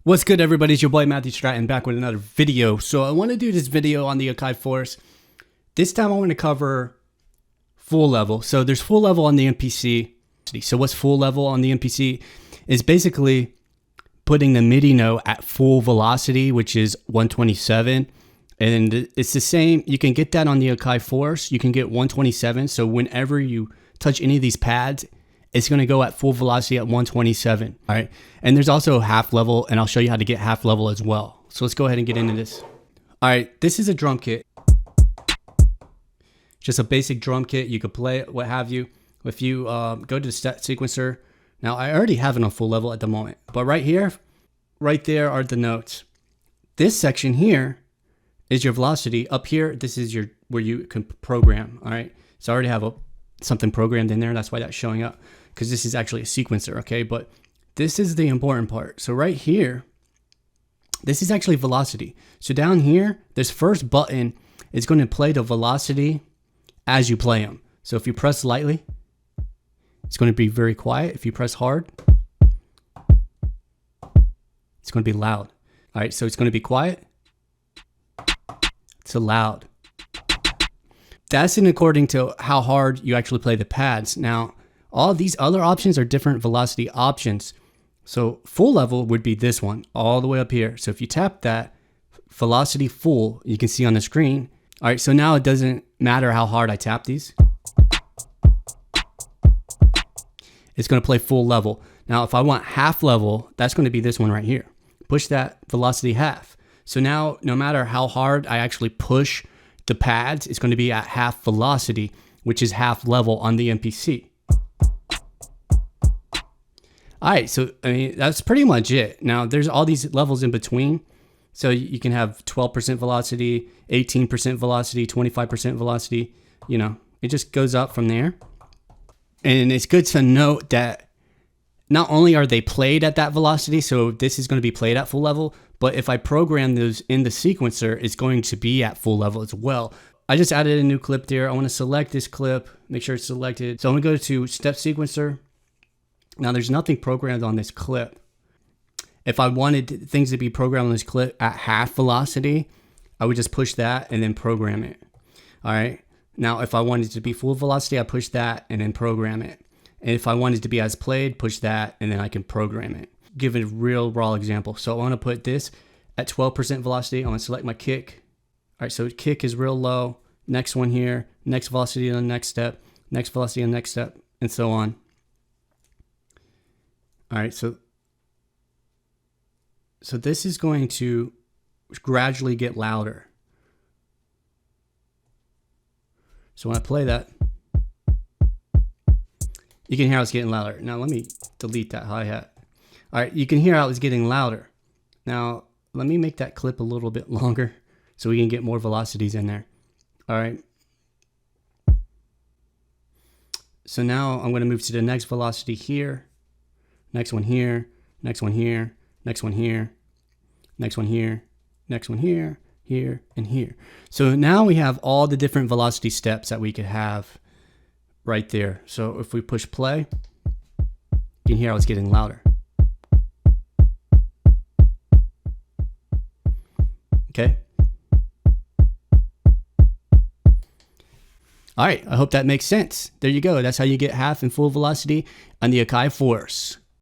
What's good, everybody? It's your boy Matthew Stratton back with another video. So I want to do this video on the Akai Force. This time I want to cover full level. So there's full level on the MPC. So what's full level on the MPC is basically putting the MIDI note at full velocity, which is 127. And it's the same. You can get that on the Akai Force. You can get 127. So whenever you touch any of these pads, it's going to go at full velocity at 127. All right. And there's also half level, and I'll show you how to get half level as well. So let's go ahead and get into this. All right. This is a drum kit. Just a basic drum kit. You could play it, what have you. If you go to the step sequencer. Now, I already have it on full level at the moment. But right here, right there are the notes. This section here is your velocity. Up here, this is your where you can program. All right. So I already have something programmed in there. That's why that's showing up, because this is actually a sequencer. Okay, but this is the important part. So right here, this is actually velocity. So down here, this first button is going to play the velocity as you play them. So if you press lightly, it's going to be very quiet. If you press hard, it's going to be loud. All right, so it's going to be quiet to loud. That's in according to how hard you actually play the pads. Now, all these other options are different velocity options. So full level would be this one all the way up here. So if you tap that, velocity full, you can see on the screen. All right, so now it doesn't matter how hard I tap these. It's going to play full level. Now, if I want half level, that's going to be this one right here. Push that velocity half. So now, no matter how hard I actually push the pads, it's going to be at half velocity, which is half level on the MPC. All right, so I mean, that's pretty much it. Now, there's all these levels in between. So you can have 12% velocity, 18% velocity, 25% velocity. You know, it just goes up from there. And it's good to note that not only are they played at that velocity, so this is going to be played at full level, but if I program those in the sequencer, it's going to be at full level as well. I just added a new clip there. I want to select this clip, make sure it's selected. So I'm going to go to step sequencer. Now there's nothing programmed on this clip. If I wanted things to be programmed on this clip at half velocity, I would just push that and then program it. All right. Now, if I wanted it to be full velocity, I push that and then program it. And if I wanted it to be as played, push that and then I can program it. Give it a real raw example. So I want to put this at 12% velocity. I want to select my kick. All right, so kick is real low. Next one here, next velocity on the next step, next velocity on the next step, and so on. All right, so this is going to gradually get louder. So when I play that, you can hear how it's getting louder. Now let me delete that hi-hat. All right, you can hear how it's getting louder. Now, let me make that clip a little bit longer so we can get more velocities in there. All right. So now I'm going to move to the next velocity here. Next one here, next one here, next one here, next one here, next one here, here, and here. So now we have all the different velocity steps that we could have right there. So if we push play, you can hear how it's getting louder. Okay. All right. I hope that makes sense. There you go. That's how you get half and full velocity on the Akai Force.